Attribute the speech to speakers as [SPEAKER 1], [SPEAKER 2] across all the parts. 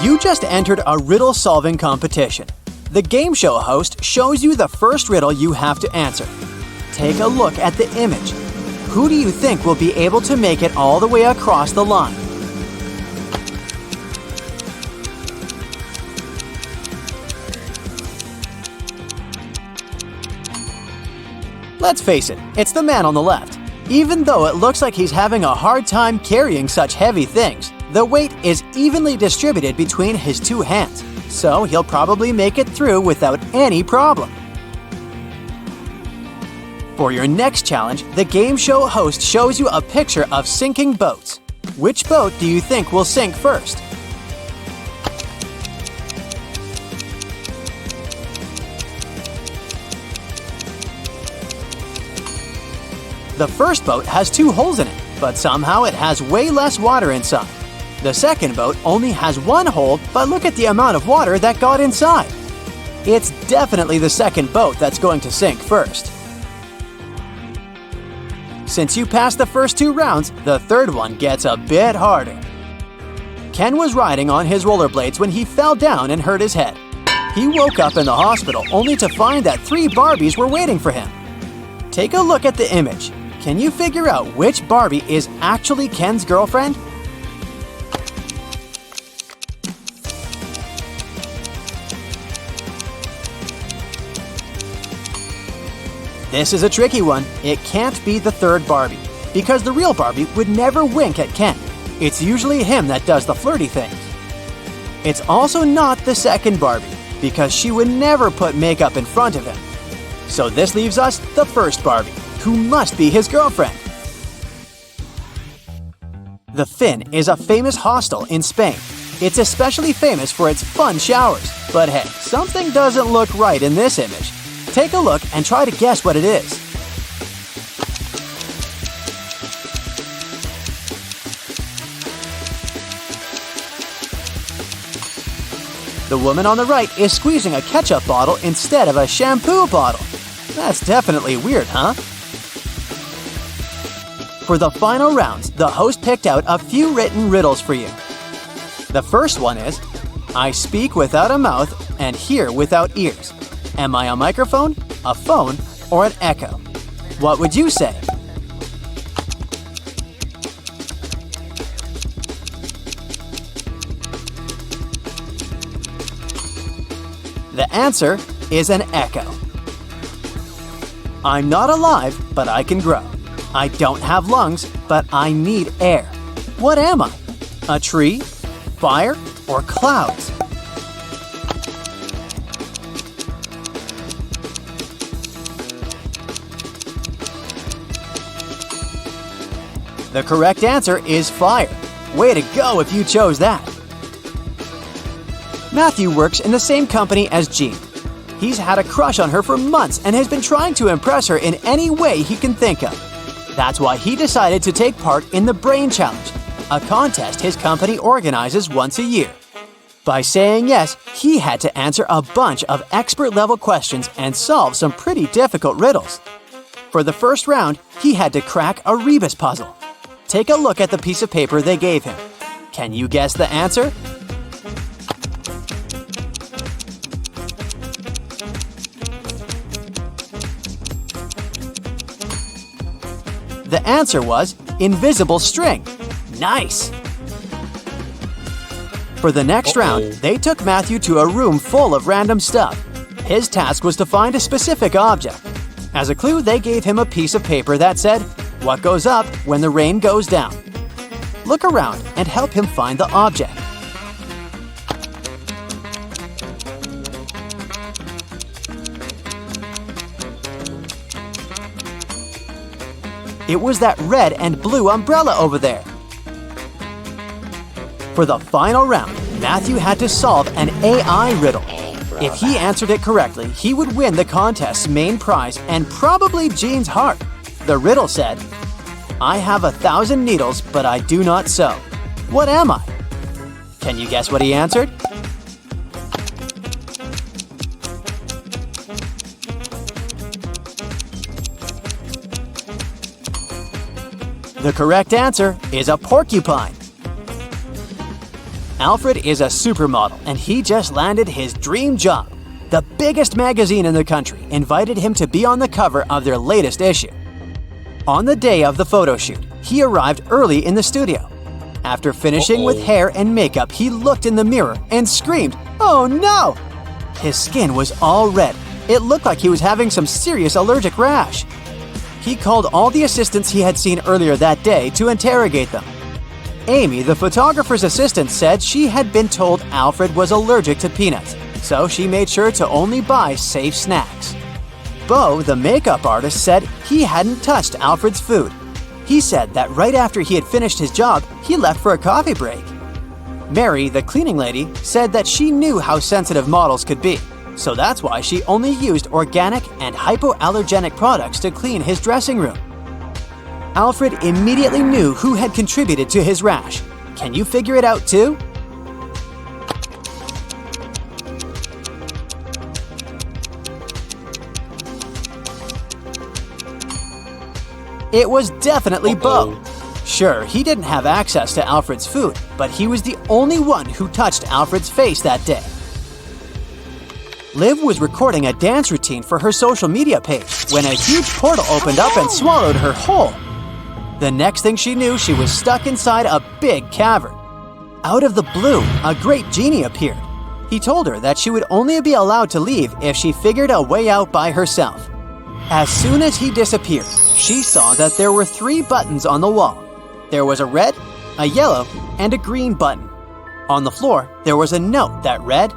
[SPEAKER 1] You just entered a riddle solving competition. The game show host shows you the first riddle you have to answer. Take a look at the image. Who do you think will be able to make it all the way across the line? Let's face it, it's the man on the left. Even though it looks like he's having a hard time carrying such heavy things, the weight is evenly distributed between his two hands, so he'll probably make it through without any problem. For your next challenge, the game show host shows you a picture of sinking boats. Which boat do you think will sink first? The first boat has 2 holes in it, but somehow it has way less water inside. The second boat only has 1 hole, but look at the amount of water that got inside. It's definitely the second boat that's going to sink first. Since you passed the first 2 rounds, the third one gets a bit harder. Ken was riding on his rollerblades when he fell down and hurt his head. He woke up in the hospital only to find that 3 Barbies were waiting for him. Take a look at the image. Can you figure out which Barbie is actually Ken's girlfriend? This is a tricky one. It can't be the third Barbie, because the real Barbie would never wink at Ken. It's usually him that does the flirty things. It's also not the second Barbie, because she would never put makeup in front of him. So this leaves us the first Barbie, who must be his girlfriend. The Fin is a famous hostel in Spain. It's especially famous for its fun showers. But hey, something doesn't look right in this image. Take a look and try to guess what it is. The woman on the right is squeezing a ketchup bottle instead of a shampoo bottle. That's definitely weird, huh? For the final rounds, the host picked out a few written riddles for you. The first one is, I speak without a mouth and hear without ears. Am I a microphone, a phone, or an echo? What would you say? The answer is an echo. I'm not alive, but I can grow. I don't have lungs, but I need air. What am I? A tree, fire, or clouds? The correct answer is fire. Way to go if you chose that. Matthew works in the same company as Jean. He's had a crush on her for months and has been trying to impress her in any way he can think of. That's why he decided to take part in the Brain Challenge, a contest his company organizes once a year. By saying yes, he had to answer a bunch of expert-level questions and solve some pretty difficult riddles. For the first round, he had to crack a rebus puzzle. Take a look at the piece of paper they gave him. Can you guess the answer? The answer was invisible string. Nice! For the next round, they took Matthew to a room full of random stuff. His task was to find a specific object. As a clue, they gave him a piece of paper that said, "What goes up when the rain goes down?" Look around and help him find the object. It was that red and blue umbrella over there. For the final round, Matthew had to solve an AI riddle. If he answered it correctly, he would win the contest's main prize and probably Jean's heart. The riddle said, I have 1,000 needles, but I do not sew. What am I? Can you guess what he answered? The correct answer is a porcupine. Alfred is a supermodel and he just landed his dream job. The biggest magazine in the country invited him to be on the cover of their latest issue. On the day of the photo shoot, he arrived early in the studio. After finishing with hair and makeup, he looked in the mirror and screamed, "Oh no!" His skin was all red. It looked like he was having some serious allergic rash. He called all the assistants he had seen earlier that day to interrogate them. Amy, the photographer's assistant, said she had been told Alfred was allergic to peanuts, so she made sure to only buy safe snacks. Bo, the makeup artist, said he hadn't touched Alfred's food. He said that right after he had finished his job, he left for a coffee break. Mary, the cleaning lady, said that she knew how sensitive models could be, so that's why she only used organic and hypoallergenic products to clean his dressing room. Alfred immediately knew who had contributed to his rash. Can you figure it out too? It was definitely Bo. Sure, he didn't have access to Alfred's food, but he was the only one who touched Alfred's face that day. Liv was recording a dance routine for her social media page when a huge portal opened up and swallowed her whole. The next thing she knew, she was stuck inside a big cavern. Out of the blue, a great genie appeared. He told her that she would only be allowed to leave if she figured a way out by herself. As soon as he disappeared, she saw that there were 3 buttons on the wall. There was a red, a yellow, and a green button. On the floor, there was a note that read,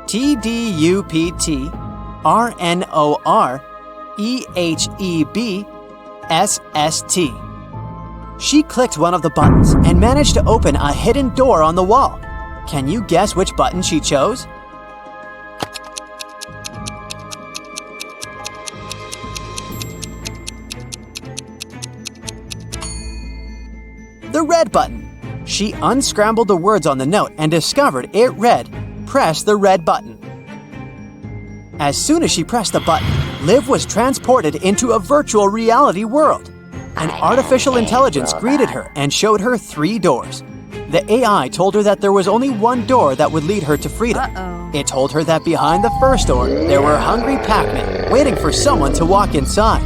[SPEAKER 1] TDUPT RNOREHEBSST. She clicked one of the buttons and managed to open a hidden door on the wall. Can you guess which button she chose? The red button. She unscrambled the words on the note and discovered it read, "Press the red button." As soon as she pressed the button, Liv was transported into a virtual reality world. An artificial intelligence greeted her and showed her 3 doors. The AI told her that there was only one door that would lead her to freedom. It told her that behind the first door, there were hungry Pac-Men waiting for someone to walk inside.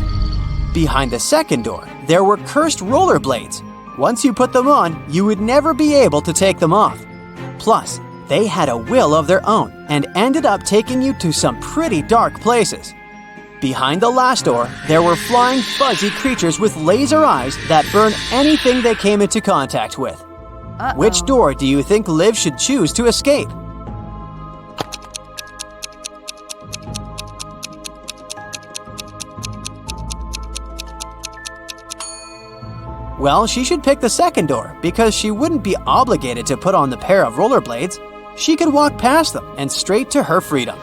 [SPEAKER 1] Behind the second door, there were cursed rollerblades. Once you put them on, you would never be able to take them off. Plus, they had a will of their own and ended up taking you to some pretty dark places. Behind the last door, there were flying fuzzy creatures with laser eyes that burn anything they came into contact with. Which door do you think Liv should choose to escape? Well, she should pick the second door because she wouldn't be obligated to put on the pair of rollerblades. She could walk past them and straight to her freedom.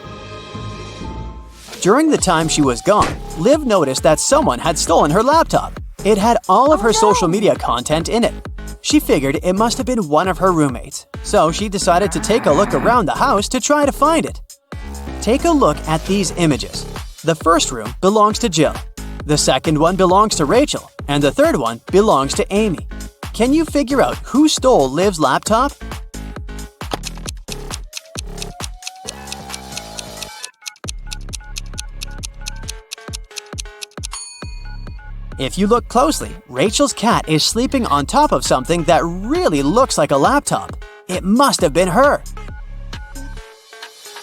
[SPEAKER 1] During the time she was gone, Liv noticed that someone had stolen her laptop. It had all of her social media content in it. She figured it must have been one of her roommates, so she decided to take a look around the house to try to find it. Take a look at these images. The first room belongs to Jill. The second one belongs to Rachel, and the third one belongs to Amy. Can you figure out who stole Liv's laptop? If you look closely, Rachel's cat is sleeping on top of something that really looks like a laptop. It must have been her.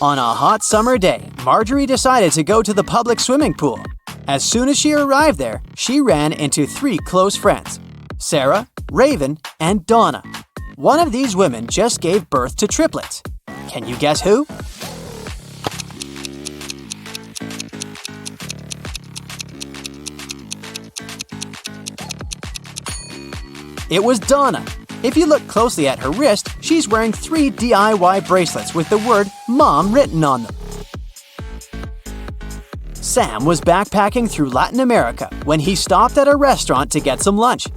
[SPEAKER 1] On a hot summer day, Marjorie decided to go to the public swimming pool. As soon as she arrived there, she ran into 3 close friends, Sarah, Raven, and Donna. One of these women just gave birth to triplets. Can you guess who? It was Donna. If you look closely at her wrist, she's wearing 3 DIY bracelets with the word Mom written on them. Sam was backpacking through Latin America when he stopped at a restaurant to get some lunch.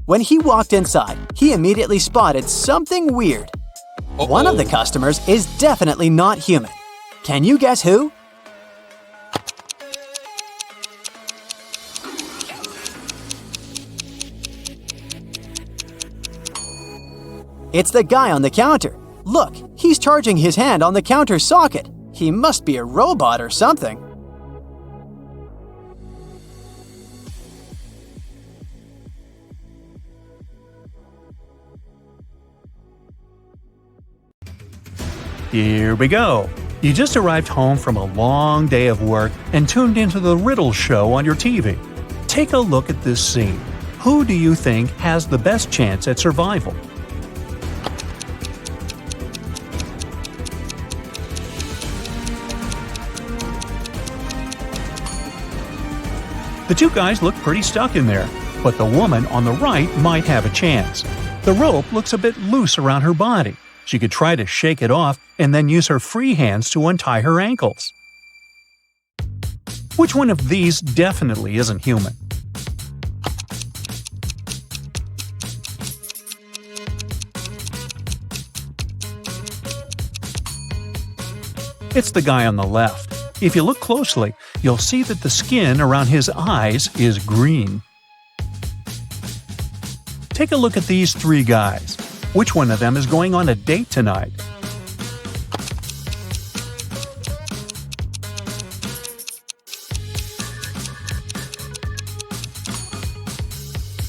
[SPEAKER 1] When he walked inside, he immediately spotted something weird. One of the customers is definitely not human. Can you guess who? It's the guy on the counter. Look, he's charging his hand on the counter socket. He must be a robot or something.
[SPEAKER 2] Here we go! You just arrived home from a long day of work and tuned into the Riddle show on your TV. Take a look at this scene. Who do you think has the best chance at survival? The two guys look pretty stuck in there, but the woman on the right might have a chance. The rope looks a bit loose around her body. She could try to shake it off and then use her free hands to untie her ankles. Which one of these definitely isn't human? It's the guy on the left. If you look closely, you'll see that the skin around his eyes is green. Take a look at these three guys. Which one of them is going on a date tonight?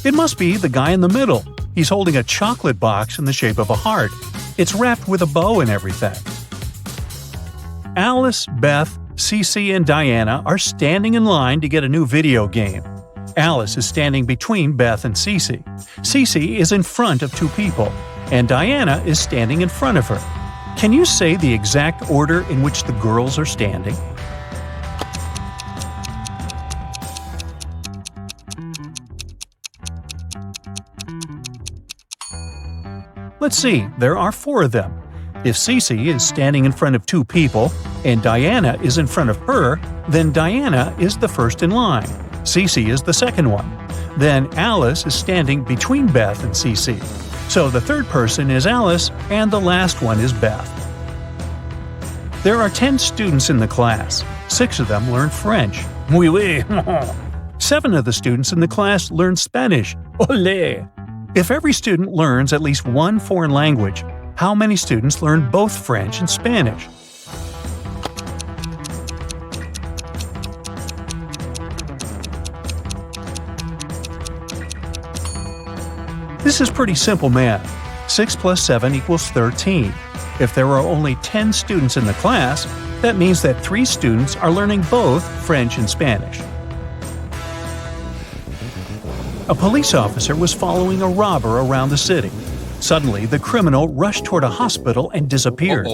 [SPEAKER 2] It must be the guy in the middle. He's holding a chocolate box in the shape of a heart. It's wrapped with a bow and everything. Alice, Beth, Cece, and Diana are standing in line to get a new video game. Alice is standing between Beth and Cece. Cece is in front of two people, and Diana is standing in front of her. Can you say the exact order in which the girls are standing? Let's see, there are four of them. If Cece is standing in front of two people, and Diana is in front of her, then Diana is the first in line. Cece is the second one. Then Alice is standing between Beth and Cece. So the third person is Alice, and the last one is Beth. There are 10 students in the class. 6 of them learn French. Oui, oui. 7 of the students in the class learn Spanish. Olé! If every student learns at least one foreign language, how many students learn both French and Spanish? This is pretty simple math. 6 plus 7 equals 13. If there are only 10 students in the class, that means that 3 students are learning both French and Spanish. A police officer was following a robber around the city. Suddenly, the criminal rushed toward a hospital and disappeared.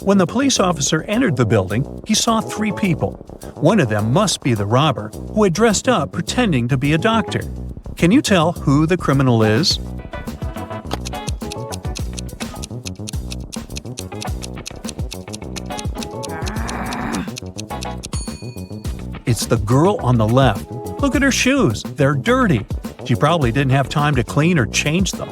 [SPEAKER 2] When the police officer entered the building, he saw 3 people. One of them must be the robber, who had dressed up pretending to be a doctor. Can you tell who the criminal is? It's the girl on the left. Look at her shoes. They're dirty. She probably didn't have time to clean or change them.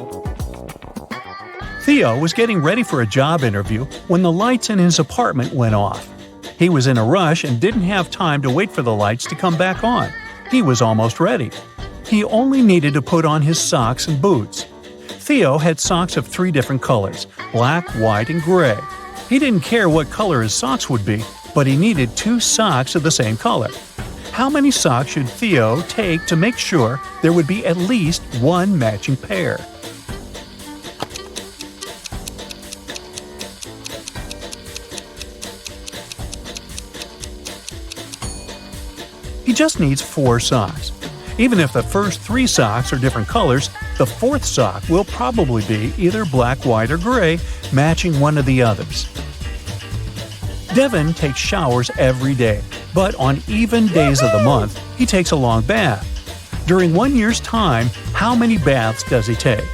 [SPEAKER 2] Theo was getting ready for a job interview when the lights in his apartment went off. He was in a rush and didn't have time to wait for the lights to come back on. He was almost ready. He only needed to put on his socks and boots. Theo had socks of 3 different colors: black, white, and gray. He didn't care what color his socks would be, but he needed 2 socks of the same color. How many socks should Theo take to make sure there would be at least one matching pair? He just needs 4 socks. Even if the first 3 socks are different colors, the 4th sock will probably be either black, white, or gray, matching one of the others. Devin takes showers every day, but on even days of the month, he takes a long bath. During 1 year's time, how many baths does he take?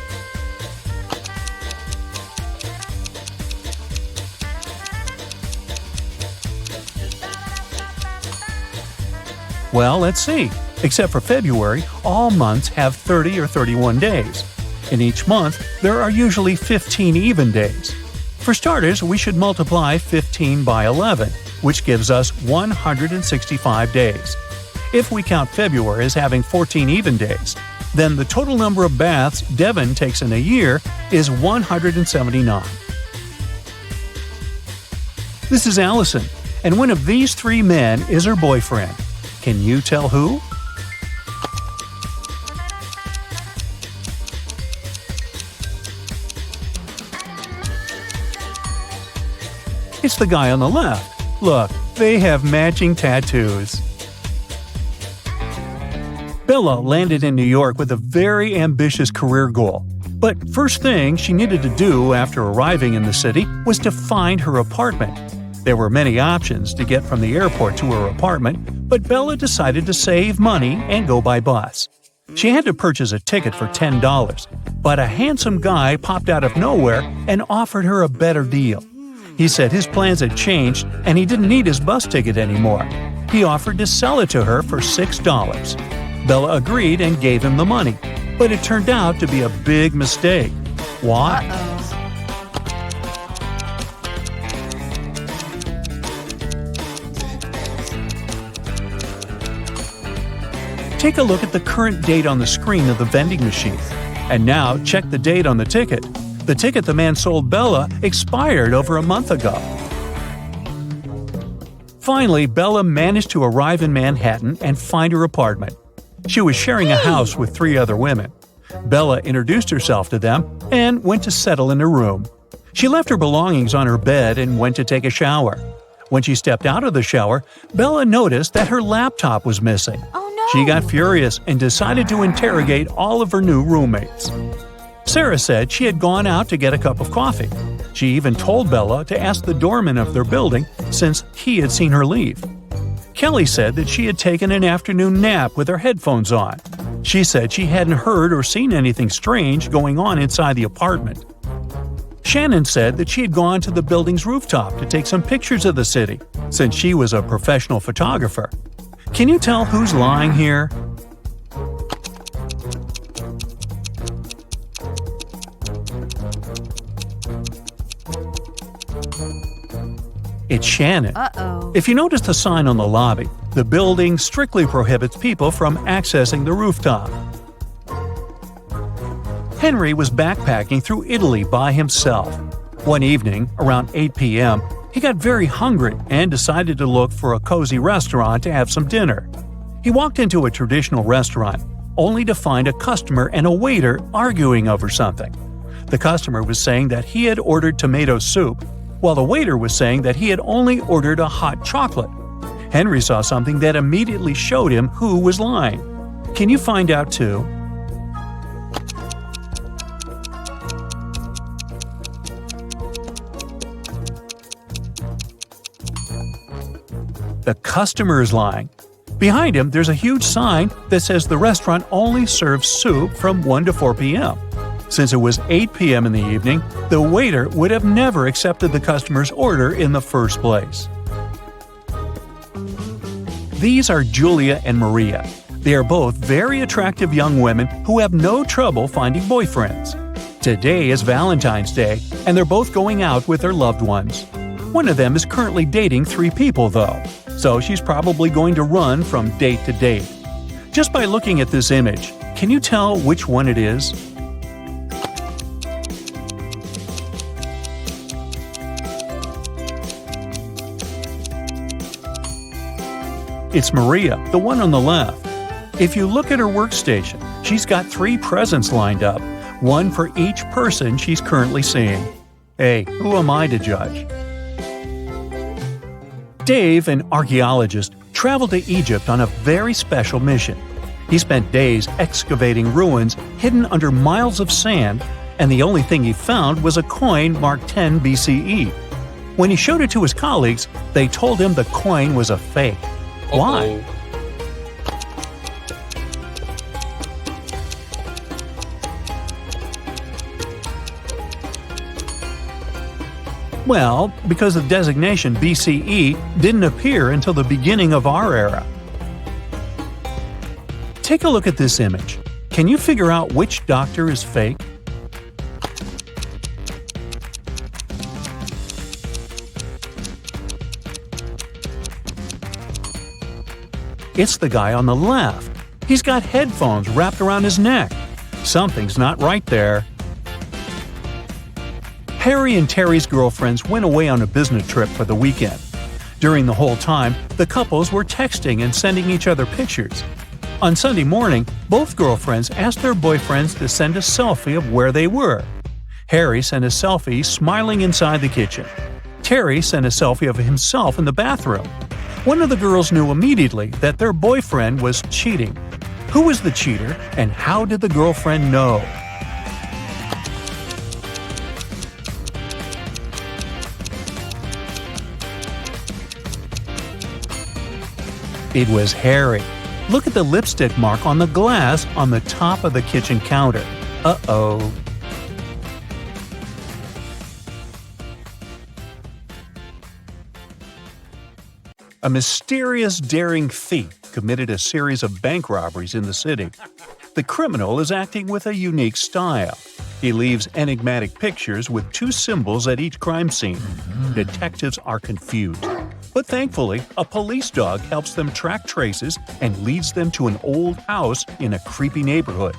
[SPEAKER 2] Well, let's see. Except for February, all months have 30 or 31 days. In each month, there are usually 15 even days. For starters, we should multiply 15 by 11, which gives us 165 days. If we count February as having 14 even days, then the total number of baths Devin takes in a year is 179. This is Allison, and one of these three men is her boyfriend. Can you tell who? It's the guy on the left. Look, they have matching tattoos. Bella landed in New York with a very ambitious career goal. But first thing she needed to do after arriving in the city was to find her apartment. There were many options to get from the airport to her apartment, but Bella decided to save money and go by bus. She had to purchase a ticket for $10, but a handsome guy popped out of nowhere and offered her a better deal. He said his plans had changed and he didn't need his bus ticket anymore. He offered to sell it to her for $6. Bella agreed and gave him the money, but it turned out to be a big mistake. Why? Take a look at the current date on the screen of the vending machine. And now check the date on the ticket. The ticket the man sold Bella expired over a month ago. Finally, Bella managed to arrive in Manhattan and find her apartment. She was sharing a house with three other women. Bella introduced herself to them and went to settle in her room. She left her belongings on her bed and went to take a shower. When she stepped out of the shower, Bella noticed that her laptop was missing.
[SPEAKER 3] Oh no!
[SPEAKER 2] She got furious and decided to interrogate all of her new roommates. Sarah said she had gone out to get a cup of coffee. She even told Bella to ask the doorman of their building since he had seen her leave. Kelly said that she had taken an afternoon nap with her headphones on. She said she hadn't heard or seen anything strange going on inside the apartment. Shannon said that she had gone to the building's rooftop to take some pictures of the city, since she was a professional photographer. Can you tell who's lying here? It's Shannon.
[SPEAKER 3] Uh-oh.
[SPEAKER 2] If you notice the sign on the lobby, the building strictly prohibits people from accessing the rooftop. Henry was backpacking through Italy by himself. One evening, around 8 p.m., he got very hungry and decided to look for a cozy restaurant to have some dinner. He walked into a traditional restaurant, only to find a customer and a waiter arguing over something. The customer was saying that he had ordered tomato soup, while the waiter was saying that he had only ordered a hot chocolate. Henry saw something that immediately showed him who was lying. Can you find out too? The customer is lying. Behind him, there's a huge sign that says the restaurant only serves soup from 1 to 4 p.m. Since it was 8 p.m. in the evening, the waiter would have never accepted the customer's order in the first place. These are Julia and Maria. They are both very attractive young women who have no trouble finding boyfriends. Today is Valentine's Day, and they're both going out with their loved ones. One of them is currently dating 3 people, though, so she's probably going to run from date to date. Just by looking at this image, can you tell which one it is? It's Maria, the one on the left. If you look at her workstation, she's got 3 presents lined up, one for each person she's currently seeing. Hey, who am I to judge? Dave, an archaeologist, traveled to Egypt on a very special mission. He spent days excavating ruins hidden under miles of sand, and the only thing he found was a coin marked 10 BCE. When he showed it to his colleagues, they told him the coin was a fake. Why? Well, because the designation BCE didn't appear until the beginning of our era. Take a look at this image. Can you figure out which doctor is fake? It's the guy on the left. He's got headphones wrapped around his neck. Something's not right there. Harry and Terry's girlfriends went away on a business trip for the weekend. During the whole time, the couples were texting and sending each other pictures. On Sunday morning, both girlfriends asked their boyfriends to send a selfie of where they were. Harry sent a selfie smiling inside the kitchen. Terry sent a selfie of himself in the bathroom. One of the girls knew immediately that their boyfriend was cheating. Who was the cheater, and how did the girlfriend know? It was Harry. Look at the lipstick mark on the glass on the top of the kitchen counter. Uh-oh. A mysterious, daring thief committed a series of bank robberies in the city. The criminal is acting with a unique style. He leaves enigmatic pictures with two symbols at each crime scene. Detectives are confused. But thankfully, a police dog helps them track traces and leads them to an old house in a creepy neighborhood.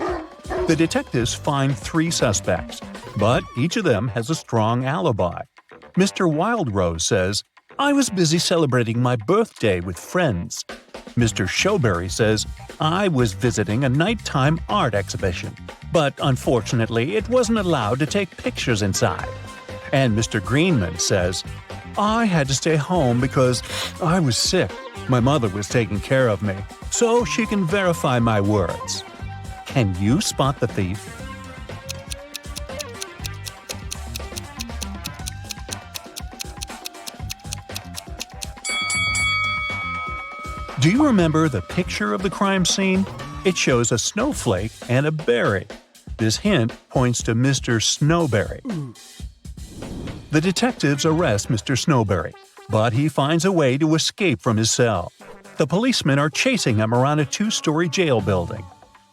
[SPEAKER 2] The detectives find 3 suspects, but each of them has a strong alibi. Mr. Wildrose says, "I was busy celebrating my birthday with friends." Mr. Showberry says, "I was visiting a nighttime art exhibition, but unfortunately it wasn't allowed to take pictures inside." And Mr. Greenman says, "I had to stay home because I was sick. My mother was taking care of me, so she can verify my words." Can you spot the thief? Do you remember the picture of the crime scene? It shows a snowflake and a berry. This hint points to Mr. Snowberry. The detectives arrest Mr. Snowberry, but he finds a way to escape from his cell. The policemen are chasing him around a 2-story jail building.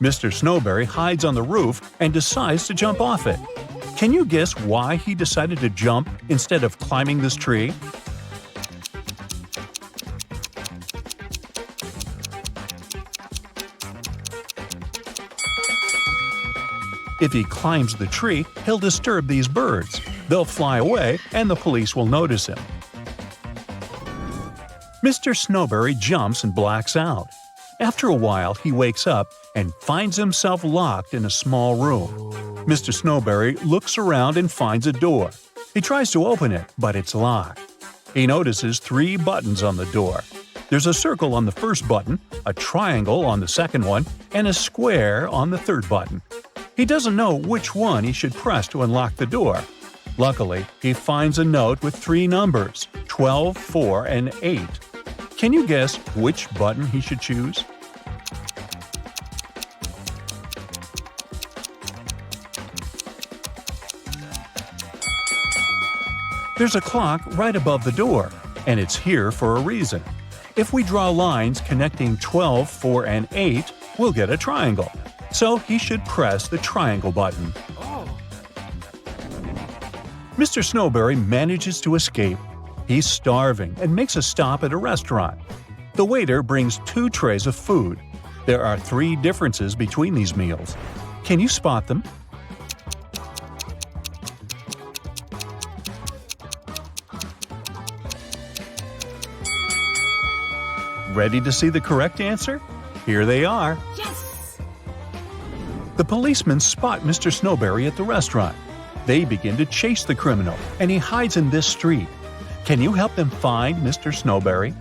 [SPEAKER 2] Mr. Snowberry hides on the roof and decides to jump off it. Can you guess why he decided to jump instead of climbing this tree? If he climbs the tree, he'll disturb these birds. They'll fly away, and the police will notice him. Mr. Snowberry jumps and blacks out. After a while, he wakes up and finds himself locked in a small room. Mr. Snowberry looks around and finds a door. He tries to open it, but it's locked. He notices 3 buttons on the door. There's a circle on the first button, a triangle on the second one, and a square on the third button. He doesn't know which one he should press to unlock the door. Luckily, he finds a note with 3 numbers, 12, 4, and 8. Can you guess which button he should choose? There's a clock right above the door, and it's here for a reason. If we draw lines connecting 12, 4, and 8, we'll get a triangle. So he should press the triangle button. Mr. Snowberry manages to escape. He's starving and makes a stop at a restaurant. The waiter brings 2 trays of food. There are 3 differences between these meals. Can you spot them? Ready to see the correct answer? Here they are.
[SPEAKER 3] Yes!
[SPEAKER 2] The policemen spot Mr. Snowberry at the restaurant. They begin to chase the criminal, and he hides in this street. Can you help them find Mr. Snowberry?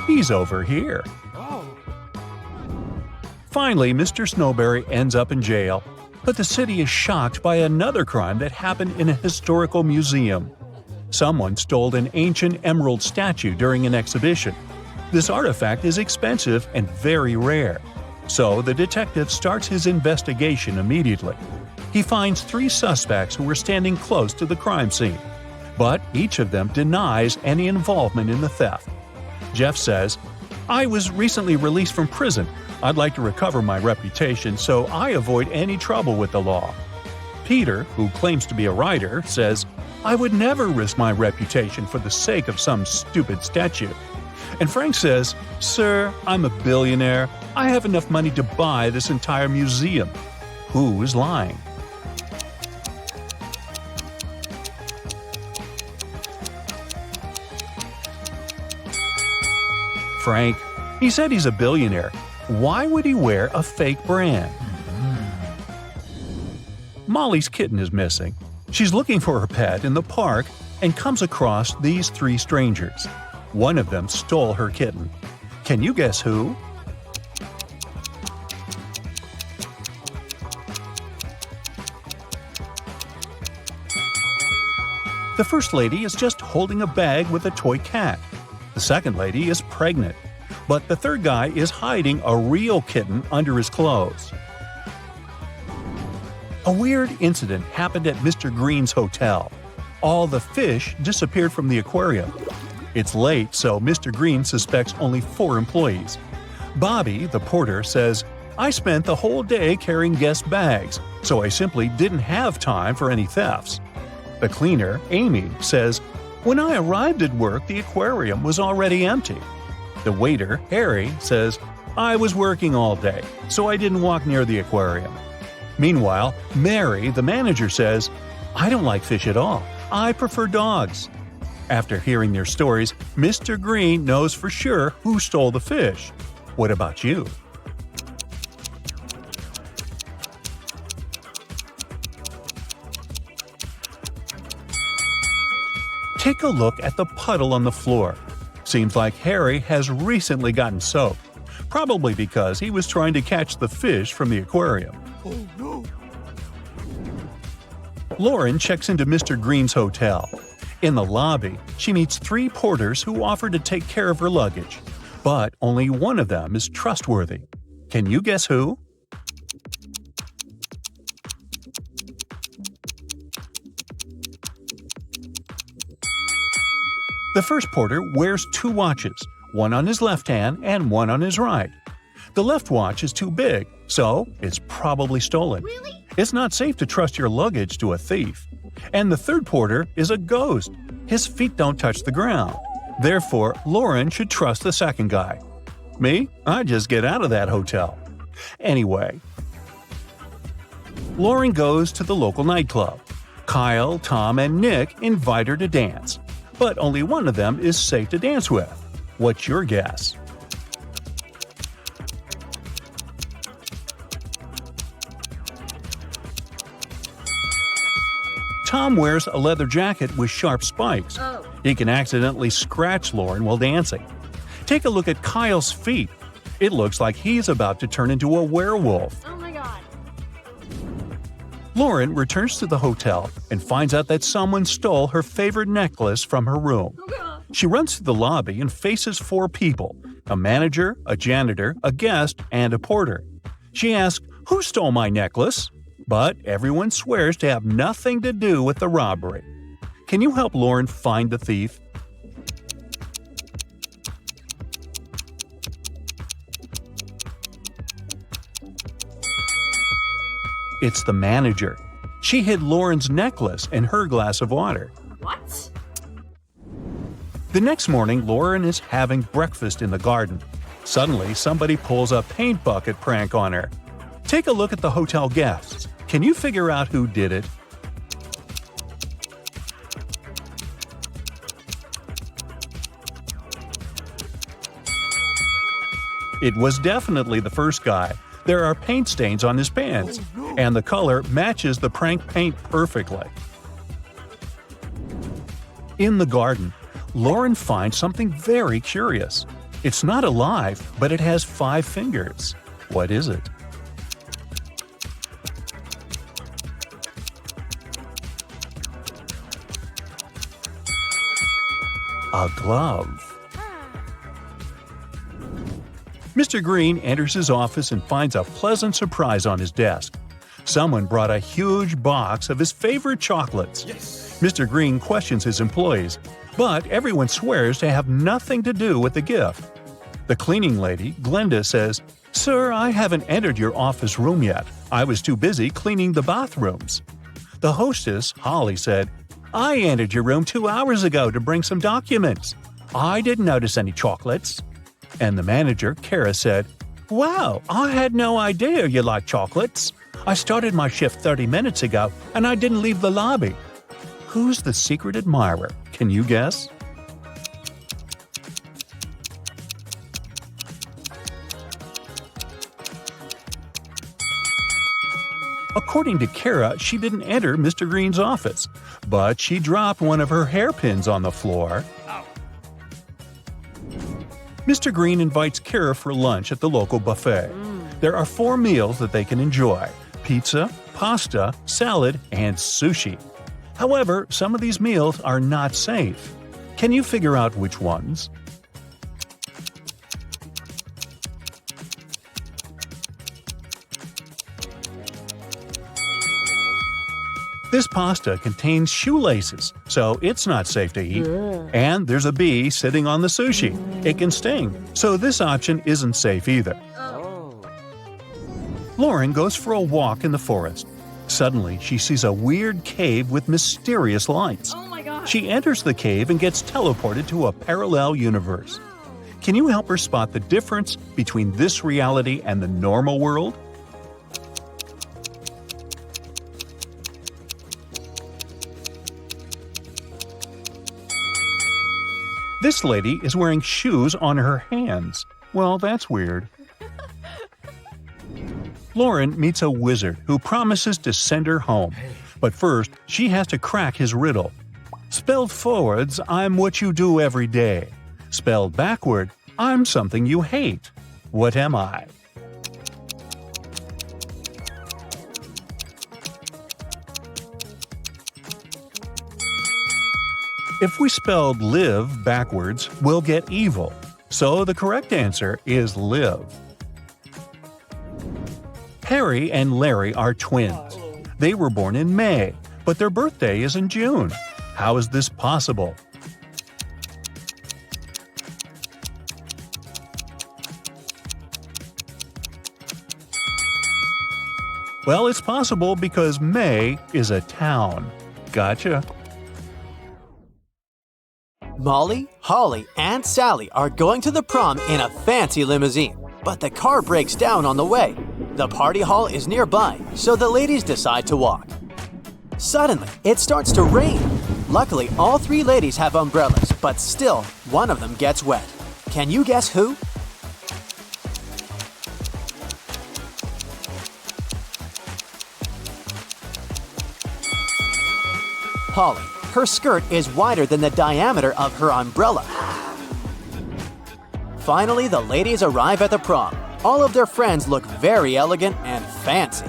[SPEAKER 2] He's over here. Finally, Mr. Snowberry ends up in jail. But the city is shocked by another crime that happened in a historical museum. Someone stole an ancient emerald statue during an exhibition. This artifact is expensive and very rare. So the detective starts his investigation immediately. He finds 3 suspects who were standing close to the crime scene. But each of them denies any involvement in the theft. Jeff says, "I was recently released from prison. I'd like to recover my reputation, so I avoid any trouble with the law." Peter, who claims to be a writer, says, "I would never risk my reputation for the sake of some stupid statue." And Frank says, "Sir, I'm a billionaire. I have enough money to buy this entire museum." Who is lying? Frank. He said he's a billionaire. Why would he wear a fake brand? Molly's kitten is missing. She's looking for her pet in the park and comes across these three strangers. One of them stole her kitten. Can you guess who? The first lady is just holding a bag with a toy cat. The second lady is pregnant. But the third guy is hiding a real kitten under his clothes. A weird incident happened at Mr. Green's hotel. All the fish disappeared from the aquarium. It's late, so Mr. Green suspects only 4 employees. Bobby, the porter, says, "I spent the whole day carrying guest bags, so I simply didn't have time for any thefts." The cleaner, Amy, says, "When I arrived at work, the aquarium was already empty." The waiter, Harry, says, "I was working all day, so I didn't walk near the aquarium." Meanwhile, Mary, the manager, says, "I don't like fish at all. I prefer dogs." After hearing their stories, Mr. Green knows for sure who stole the fish. What about you? Take a look at the puddle on the floor. Seems like Harry has recently gotten soaked, probably because he was trying to catch the fish from the aquarium.
[SPEAKER 3] Oh no!
[SPEAKER 2] Lauren checks into Mr. Green's hotel. In the lobby, she meets 3 porters who offer to take care of her luggage, but only one of them is trustworthy. Can you guess who? The first porter wears 2 watches, one on his left hand and one on his right. The left watch is too big, so it's probably stolen.
[SPEAKER 3] Really?
[SPEAKER 2] It's not safe to trust your luggage to a thief. And the third porter is a ghost. His feet don't touch the ground. Therefore, Lauren should trust the second guy. Me? I just get out of that hotel. Anyway, Lauren goes to the local nightclub. Kyle, Tom, and Nick invite her to dance. But only one of them is safe to dance with. What's your guess? Tom wears a leather jacket with sharp spikes.
[SPEAKER 3] Oh.
[SPEAKER 2] He can accidentally scratch Lauren while dancing. Take a look at Kyle's feet. It looks like he's about to turn into a werewolf.
[SPEAKER 3] Oh my god.
[SPEAKER 2] Lauren returns to the hotel and finds out that someone stole her favorite necklace from her room.
[SPEAKER 3] Oh god.
[SPEAKER 2] She runs to the lobby and faces 4 people: a manager, a janitor, a guest, and a porter. She asks, "Who stole my necklace?" But everyone swears to have nothing to do with the robbery. Can you help Lauren find the thief? It's the manager. She hid Lauren's necklace in her glass of water.
[SPEAKER 3] What?
[SPEAKER 2] The next morning, Lauren is having breakfast in the garden. Suddenly, somebody pulls a paint bucket prank on her. Take a look at the hotel guests. Can you figure out who did it? It was definitely the first guy. There are paint stains on his pants, and the color matches the prank paint perfectly. In the garden, Lauren finds something very curious. It's not alive, but it has 5 fingers. What is it? A glove. Mr. Green enters his office and finds a pleasant surprise on his desk. Someone brought a huge box of his favorite chocolates.
[SPEAKER 3] Yes.
[SPEAKER 2] Mr. Green questions his employees, but everyone swears to have nothing to do with the gift. The cleaning lady, Glenda, says, "Sir, I haven't entered your office room yet. I was too busy cleaning the bathrooms." The hostess, Holly, said, "I entered your room 2 hours ago to bring some documents." I didn't notice any chocolates. And the manager, Kara, said, Wow, I had no idea you like chocolates. I started my shift 30 minutes ago and I didn't leave the lobby. Who's the secret admirer? Can you guess? According to Kara, she didn't enter Mr. Green's office, but she dropped one of her hairpins on the floor. Mr. Green invites Kara for lunch at the local buffet. There are 4 meals that they can enjoy: pizza, pasta, salad, and sushi. However, some of these meals are not safe. Can you figure out which ones? This pasta contains shoelaces, so it's not safe to eat. And there's a bee sitting on the sushi. It can sting, so this option isn't safe either. Lauren goes for a walk in the forest. Suddenly, she sees a weird cave with mysterious lights.
[SPEAKER 3] Oh my God.
[SPEAKER 2] She enters the cave and gets teleported to a parallel universe. Can you help her spot the difference between this reality and the normal world? This lady is wearing shoes on her hands. Well, that's weird. Lauren meets a wizard who promises to send her home. But first, she has to crack his riddle. Spelled forwards, I'm what you do every day. Spelled backward, I'm something you hate. What am I? If we spelled live backwards, we'll get evil. So the correct answer is live. Harry and Larry are twins. They were born in May, but their birthday is in June. How is this possible? Well, it's possible because May is a town. Gotcha.
[SPEAKER 1] Molly, Holly, and Sally are going to the prom in a fancy limousine, but the car breaks down on the way. The party hall is nearby, so the ladies decide to walk. Suddenly, it starts to rain. Luckily, all 3 ladies have umbrellas, but still, one of them gets wet. Can you guess who? Holly. Her skirt is wider than the diameter of her umbrella. Finally, the ladies arrive at the prom. All of their friends look very elegant and fancy.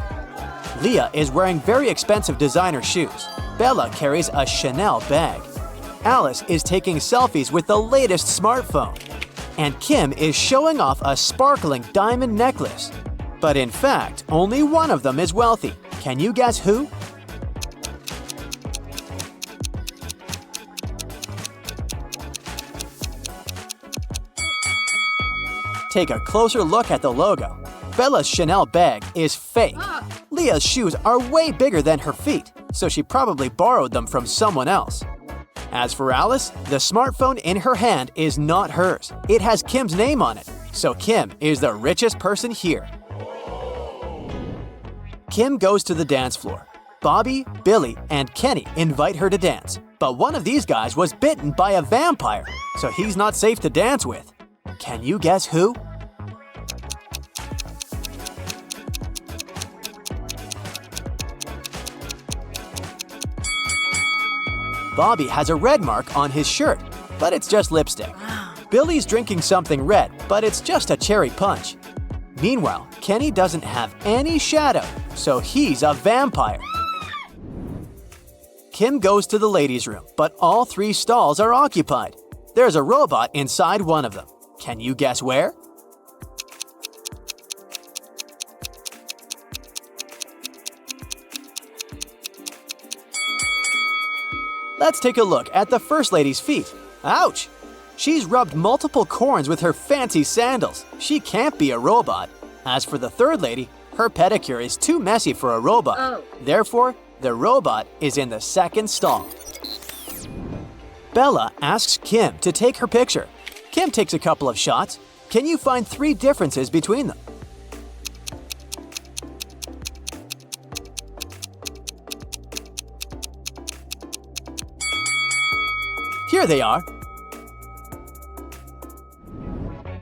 [SPEAKER 1] Leah is wearing very expensive designer shoes. Bella carries a Chanel bag. Alice is taking selfies with the latest smartphone. And Kim is showing off a sparkling diamond necklace. But in fact, only one of them is wealthy. Can you guess who? Take a closer look at the logo. Bella's Chanel bag is fake. Leah's shoes are way bigger than her feet, so she probably borrowed them from someone else. As for Alice, the smartphone in her hand is not hers. It has Kim's name on it, so Kim is the richest person here. Kim goes to the dance floor. Bobby, Billy, and Kenny invite her to dance, but one of these guys was bitten by a vampire, so he's not safe to dance with. Can you guess who? Bobby has a red mark on his shirt, but it's just lipstick. Billy's drinking something red, but it's just a cherry punch. Meanwhile, Kenny doesn't have any shadow, so he's a vampire. Kim goes to the ladies' room, but all 3 stalls are occupied. There's a robot inside one of them. Can you guess where? Let's take a look at the first lady's feet. Ouch! She's rubbed multiple corns with her fancy sandals. She can't be a robot. As for the third lady, her pedicure is too messy for a robot. Therefore, the robot is in the second stall. Bella asks Kim to take her picture. Kim takes a couple of shots. Can you find 3 differences between them? Here they are.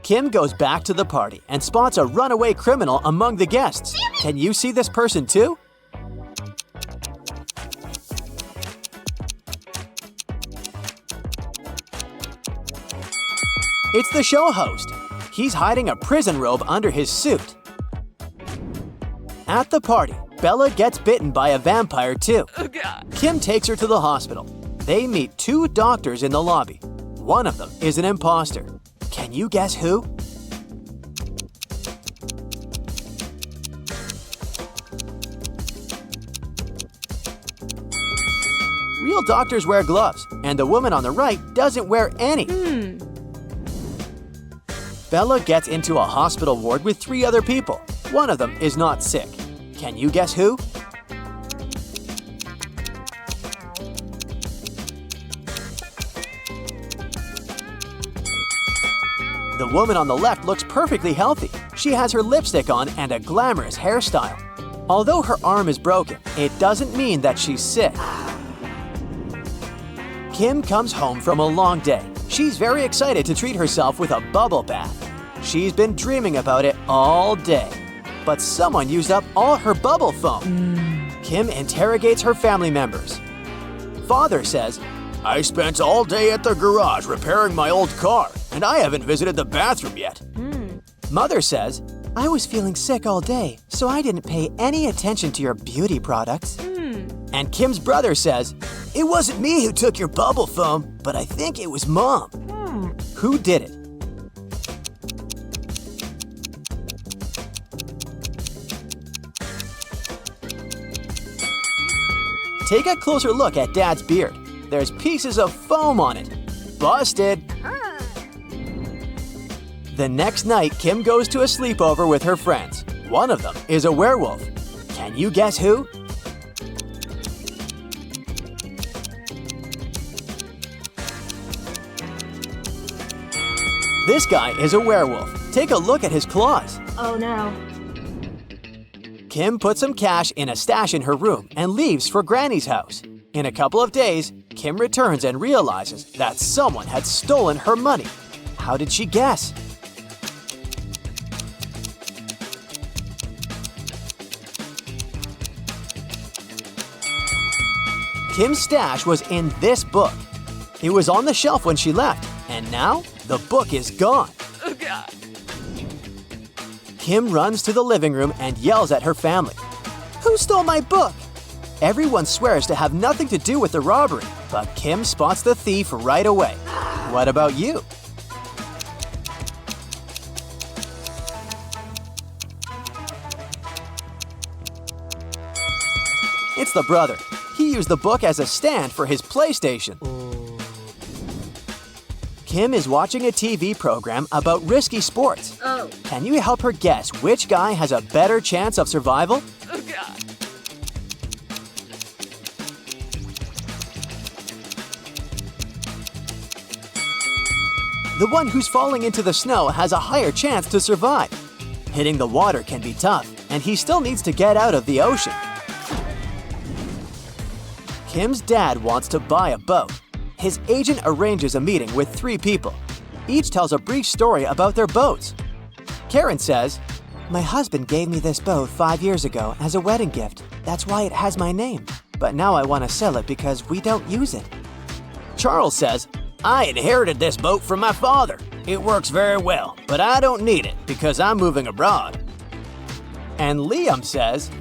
[SPEAKER 1] Kim goes back to the party and spots a runaway criminal among the guests. Can you see this person too? It's the show host. He's hiding a prison robe under his suit. At the party, Bella gets bitten by a vampire too. Kim takes her to the hospital. They meet 2 doctors in the lobby. One of them is an imposter. Can you guess who? Real doctors wear gloves, and the woman on the right doesn't wear any. Bella gets into a hospital ward with 3 other people. One of them is not sick. Can you guess who? The woman on the left looks perfectly healthy. She has her lipstick on and a glamorous hairstyle. Although her arm is broken, it doesn't mean that she's sick. Kim comes home from a long day. She's very excited to treat herself with a bubble bath. She's been dreaming about it all day. But someone used up all her bubble foam. Kim interrogates her family members. Father says, "I spent all day at the garage repairing my old car, and I haven't visited the bathroom yet." Mother says, "I was feeling sick all day, so I didn't pay any attention to your beauty products." And Kim's brother says, "It wasn't me who took your bubble foam, but I think it was Mom." Who did it? Take a closer look at Dad's beard. There's pieces of foam on it. Busted! The next night, Kim goes to a sleepover with her friends. One of them is a werewolf. Can you guess who? This guy is a werewolf. Take a look at his claws.
[SPEAKER 3] Oh no.
[SPEAKER 1] Kim puts some cash in a stash in her room and leaves for Granny's house. In a couple of days, Kim returns and realizes that someone had stolen her money. How did she guess? Kim's stash was in this book. It was on the shelf when she left, and now the book is gone.
[SPEAKER 3] Oh God.
[SPEAKER 1] Kim runs to the living room and yells at her family. "Who stole my book?" Everyone swears to have nothing to do with the robbery, but Kim spots the thief right away. What about you? It's the brother. He used the book as a stand for his PlayStation. Kim is watching a TV program about risky sports.
[SPEAKER 3] Oh.
[SPEAKER 1] Can you help her guess which guy has a better chance of survival?
[SPEAKER 3] Oh God.
[SPEAKER 1] The one who's falling into the snow has a higher chance to survive. Hitting the water can be tough, and he still needs to get out of the ocean. Kim's dad wants to buy a boat. His agent arranges a meeting with 3 people. Each tells a brief story about their boats. Karen says, "My husband gave me this boat 5 years ago as a wedding gift. That's why it has my name. But now I want to sell it because we don't use it." Charles says, "I inherited this boat from my father. It works very well, but I don't need it because I'm moving abroad." And Liam says,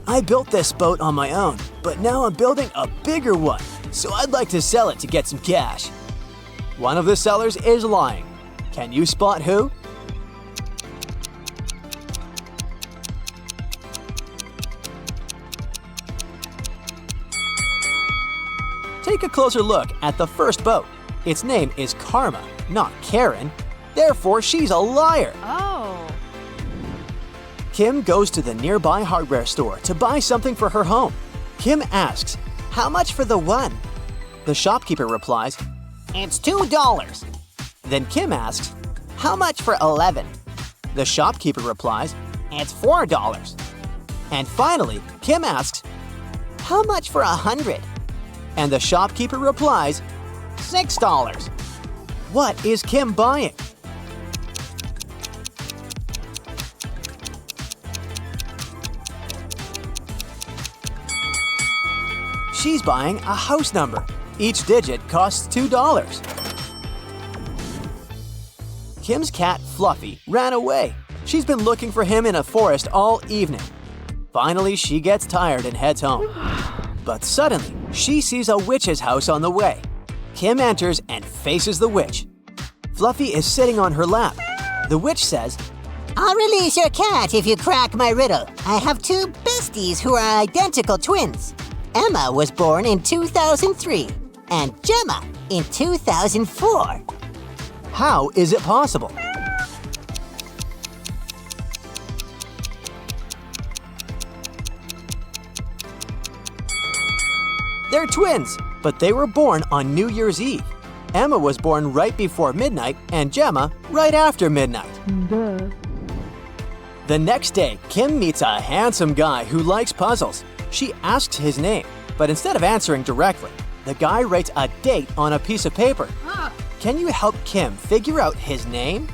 [SPEAKER 1] "I built this boat on my own, but now I'm building a bigger one, so I'd like to sell it to get some cash." One of the sellers is lying. Can you spot who? Take a closer look at the first boat. Its name is Karma, not Karen. Therefore, she's a liar.
[SPEAKER 3] Oh.
[SPEAKER 1] Kim goes to the nearby hardware store to buy something for her home. Kim asks, "How much for the one?" The shopkeeper replies,
[SPEAKER 3] It's $2.
[SPEAKER 1] Then Kim asks, "How much for 11?" The shopkeeper replies,
[SPEAKER 3] It's $4.
[SPEAKER 1] and finally, Kim asks, "How much for 100?" And the shopkeeper replies,
[SPEAKER 3] $6.
[SPEAKER 1] "What is Kim buying?" She's buying a house number. Each digit costs $2. Kim's cat, Fluffy, ran away. She's been looking for him in a forest all evening. Finally, she gets tired and heads home. But suddenly, she sees a witch's house on the way. Kim enters and faces the witch. Fluffy is sitting on her lap. The witch says,
[SPEAKER 3] I'll release your cat if you crack my riddle. I have two besties who are identical twins. Emma was born in 2003 and Gemma in 2004.
[SPEAKER 1] "How is it possible?" They're twins, but they were born on New Year's Eve. Emma was born right before midnight and Gemma right after midnight. The next day, Kim meets a handsome guy who likes puzzles. She asks his name, but instead of answering directly, the guy writes a date on a piece of paper. Can you help Kim figure out his name?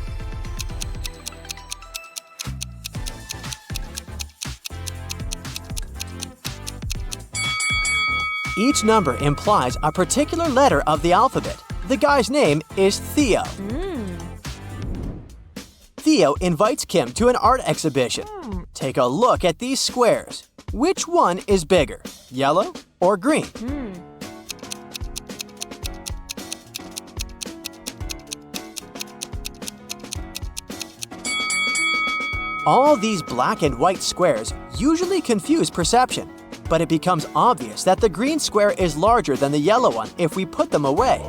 [SPEAKER 1] Each number implies a particular letter of the alphabet. The guy's name is Theo. Theo invites Kim to an art exhibition. Take a look at these squares. Which one is bigger, yellow or green? All these black and white squares usually confuse perception, but it becomes obvious that the green square is larger than the yellow one if we put them away.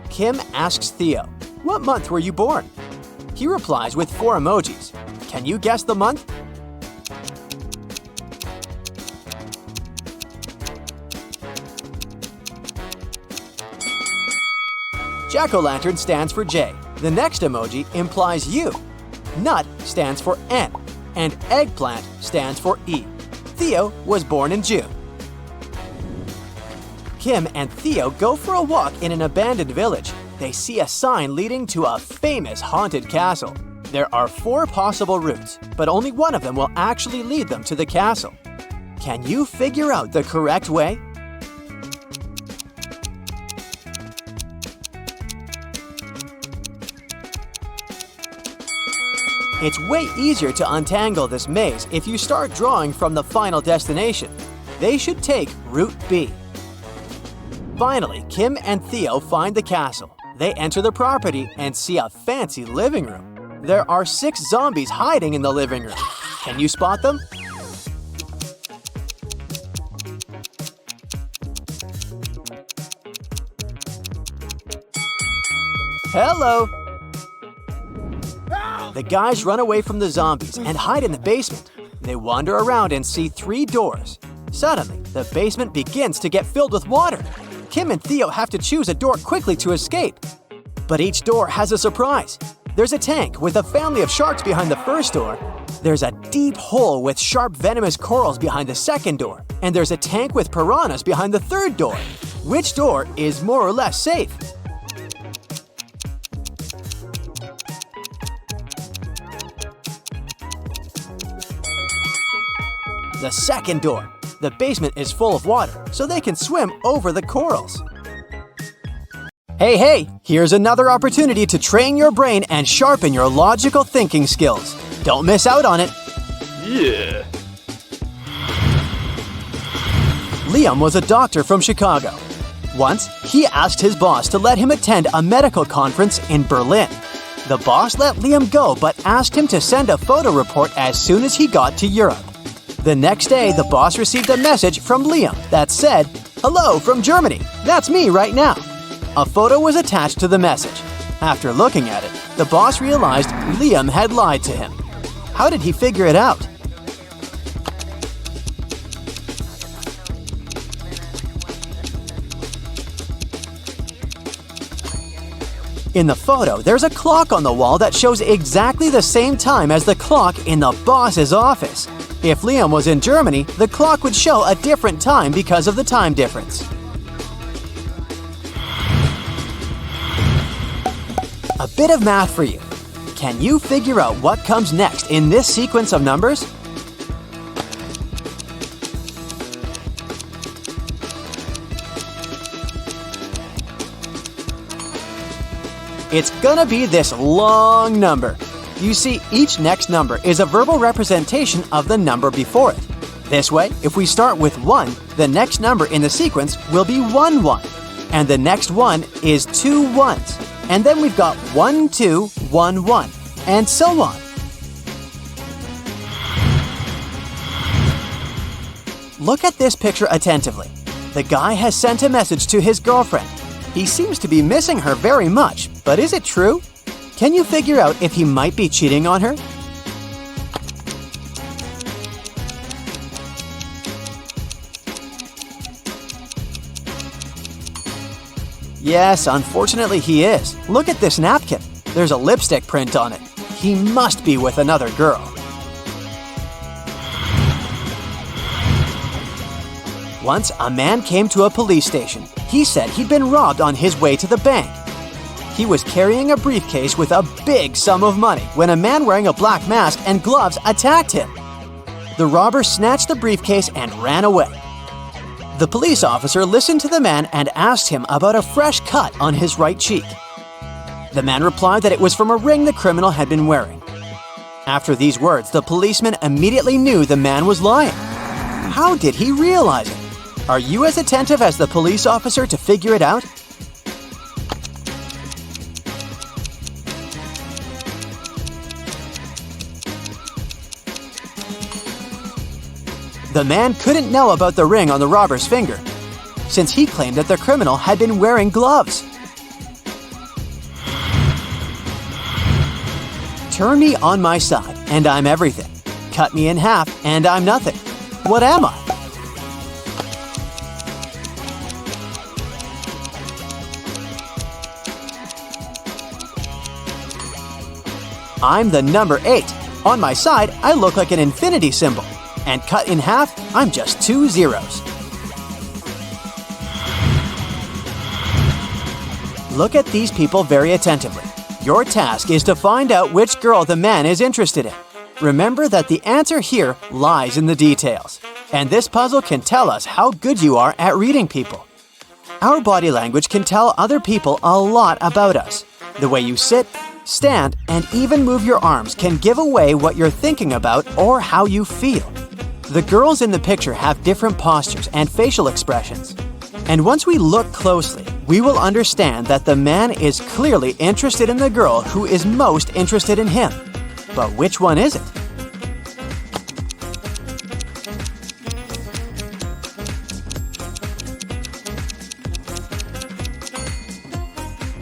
[SPEAKER 1] Kim asks Theo, "What month were you born?" He replies with 4 emojis. Can you guess the month? Jack-o'-lantern stands for J. The next emoji implies U. Nut stands for N, and eggplant stands for E. Theo was born in June. Kim and Theo go for a walk in an abandoned village. They see a sign leading to a famous haunted castle. There are 4 possible routes, but only one of them will actually lead them to the castle. Can you figure out the correct way? It's way easier to untangle this maze if you start drawing from the final destination. They should take Route B. Finally, Kim and Theo find the castle. They enter the property and see a fancy living room. There are 6 zombies hiding in the living room. Can you spot them? Hello! The guys run away from the zombies and hide in the basement. They wander around and see 3 doors. Suddenly, the basement begins to get filled with water. Kim and Theo have to choose a door quickly to escape. But each door has a surprise. There's a tank with a family of sharks behind the first door. There's a deep hole with sharp venomous corals behind the second door. And there's a tank with piranhas behind the third door. Which door is more or less safe? The second door. The basement is full of water, so they can swim over the corals. Hey, here's another opportunity to train your brain and sharpen your logical thinking skills. Don't miss out on it.
[SPEAKER 4] Yeah.
[SPEAKER 1] Liam was a doctor from Chicago. Once, he asked his boss to let him attend a medical conference in Berlin. The boss let Liam go but asked him to send a photo report as soon as he got to Europe. The next day, the boss received a message from Liam that said, "Hello from Germany, that's me right now." A photo was attached to the message. After looking at it, the boss realized Liam had lied to him. How did he figure it out? In the photo, there's a clock on the wall that shows exactly the same time as the clock in the boss's office. If Liam was in Germany, the clock would show a different time because of the time difference. A bit of math for you. Can you figure out what comes next in this sequence of numbers? It's gonna be this long number. You see, each next number is a verbal representation of the number before it. This way, if we start with 1, the next number in the sequence will be 1, 1. And the next one is 2 ones. And then we've got 1, 2, 1, 1, and so on. Look at this picture attentively. The guy has sent a message to his girlfriend. He seems to be missing her very much, but is it true? Can you figure out if he might be cheating on her? Yes, unfortunately he is. Look at this napkin. There's a lipstick print on it. He must be with another girl. Once, a man came to a police station. He said he'd been robbed on his way to the bank. He was carrying a briefcase with a big sum of money when a man wearing a black mask and gloves attacked him. The robber snatched the briefcase and ran away. The police officer listened to the man and asked him about a fresh cut on his right cheek. The man replied that it was from a ring the criminal had been wearing. After these words, the policeman immediately knew the man was lying. How did he realize it? Are you as attentive as the police officer to figure it out? The man couldn't know about the ring on the robber's finger, since he claimed that the criminal had been wearing gloves. Turn me on my side, and I'm everything. Cut me in half, and I'm nothing. What am I? I'm the number 8. On my side, I look like an infinity symbol. And cut in half, I'm just 2 zeros. Look at these people very attentively. Your task is to find out which girl the man is interested in. Remember that the answer here lies in the details. And this puzzle can tell us how good you are at reading people. Our body language can tell other people a lot about us. The way you sit, stand, and even move your arms can give away what you're thinking about or how you feel. The girls in the picture have different postures and facial expressions. And once we look closely, we will understand that the man is clearly interested in the girl who is most interested in him. But which one is it?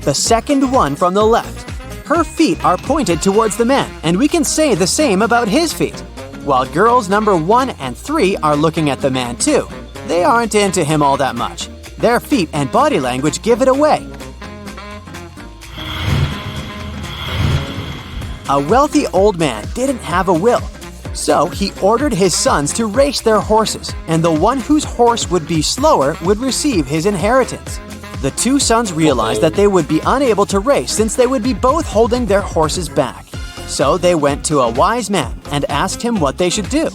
[SPEAKER 1] The second one from the left. Her feet are pointed towards the man, and we can say the same about his feet. While girls number 1 and 3 are looking at the man too. They aren't into him all that much. Their feet and body language give it away. A wealthy old man didn't have a will, so he ordered his sons to race their horses, and the one whose horse would be slower would receive his inheritance. The 2 sons realized that they would be unable to race since they would be both holding their horses back. So they went to a wise man and asked him what they should do.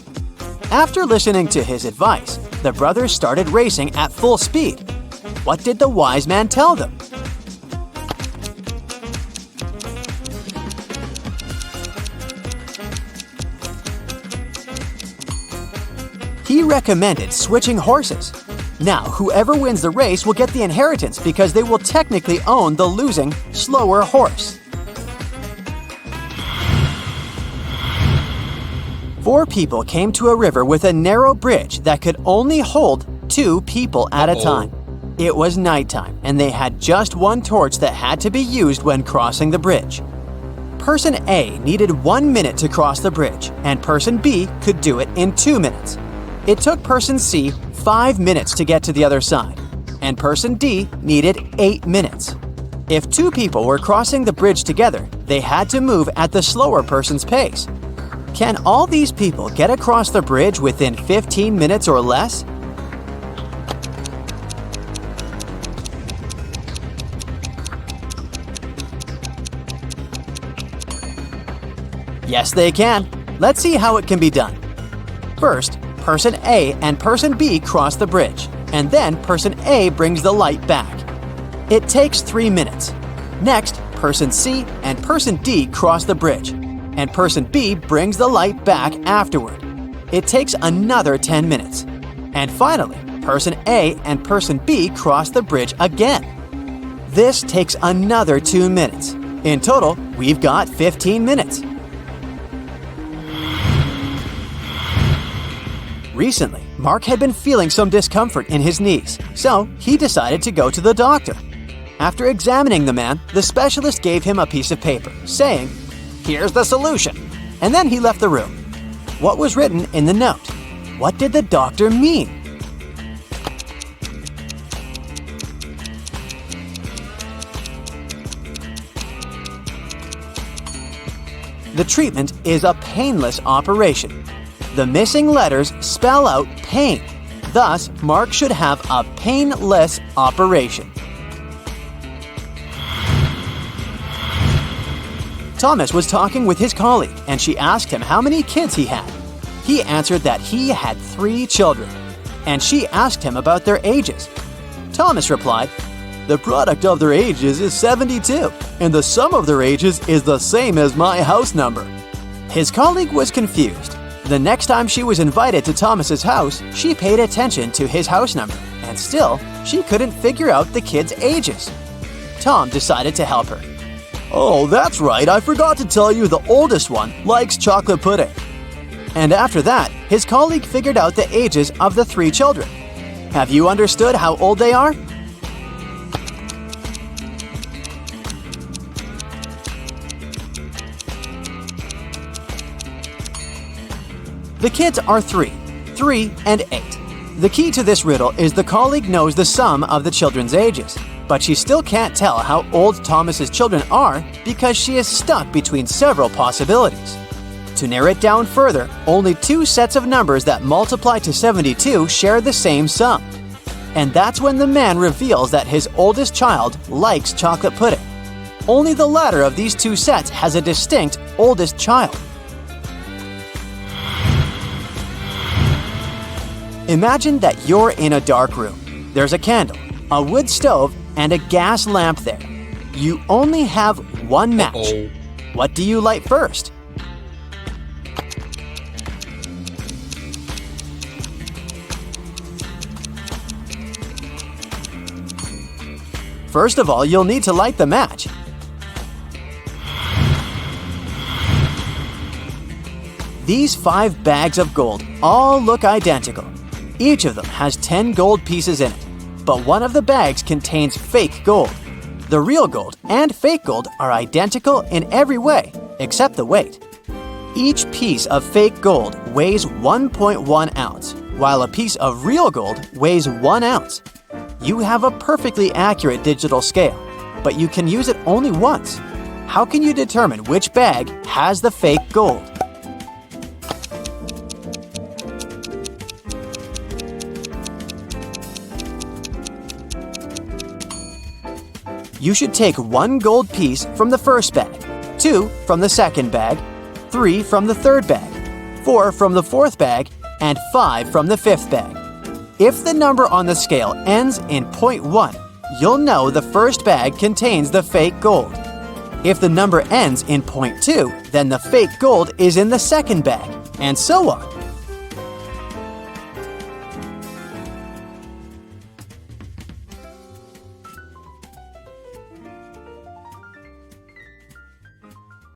[SPEAKER 1] After listening to his advice, the brothers started racing at full speed. What did the wise man tell them? He recommended switching horses. Now, whoever wins the race will get the inheritance because they will technically own the losing, slower horse. 4 people came to a river with a narrow bridge that could only hold 2 people at a time. It was nighttime, and they had just one torch that had to be used when crossing the bridge. Person A needed 1 minute to cross the bridge, and person B could do it in 2 minutes. It took person C 5 minutes to get to the other side, and person D needed 8 minutes. If two people were crossing the bridge together, they had to move at the slower person's pace. Can all these people get across the bridge within 15 minutes or less? Yes, they can. Let's see how it can be done. First, person A and person B cross the bridge, and then person A brings the light back. It takes 3 minutes. Next, person C and person D cross the bridge, and person B brings the light back afterward. It takes another 10 minutes. And finally, person A and person B cross the bridge again. This takes another 2 minutes. In total, we've got 15 minutes. Recently, Mark had been feeling some discomfort in his knees, so he decided to go to the doctor. After examining the man, the specialist gave him a piece of paper, saying, "Here's the solution," and then he left the room. What was written in the note? What did the doctor mean? The treatment is a painless operation. The missing letters spell out pain. Thus, Mark should have a painless operation. Thomas was talking with his colleague, and she asked him how many kids he had. He answered that he had 3 children, and she asked him about their ages. Thomas replied, "The product of their ages is 72, and the sum of their ages is the same as my house number." His colleague was confused. The next time she was invited to Thomas's house, she paid attention to his house number, and still, she couldn't figure out the kids' ages. Tom decided to help her. "Oh, that's right, I forgot to tell you the oldest one likes chocolate pudding." And after that, his colleague figured out the ages of the 3 children. Have you understood how old they are? The kids are 3, 3, and 8. The key to this riddle is the colleague knows the sum of the children's ages, but she still can't tell how old Thomas's children are because she is stuck between several possibilities. To narrow it down further, only 2 sets of numbers that multiply to 72 share the same sum. And that's when the man reveals that his oldest child likes chocolate pudding. Only the latter of these 2 sets has a distinct oldest child. Imagine that you're in a dark room. There's a candle, a wood stove, and a gas lamp there. You only have 1 match. What do you light first? First of all, you'll need to light the match. These 5 bags of gold all look identical. Each of them has 10 gold pieces in it, but one of the bags contains fake gold. The real gold and fake gold are identical in every way, except the weight. Each piece of fake gold weighs 1.1 ounce, while a piece of real gold weighs 1 ounce. You have a perfectly accurate digital scale, but you can use it only once. How can you determine which bag has the fake gold? You should take 1 gold piece from the first bag, 2 from the second bag, 3 from the third bag, 4 from the fourth bag, and 5 from the fifth bag. If the number on the scale ends in 0.1, you'll know the first bag contains the fake gold. If the number ends in 0.2, then the fake gold is in the second bag, and so on.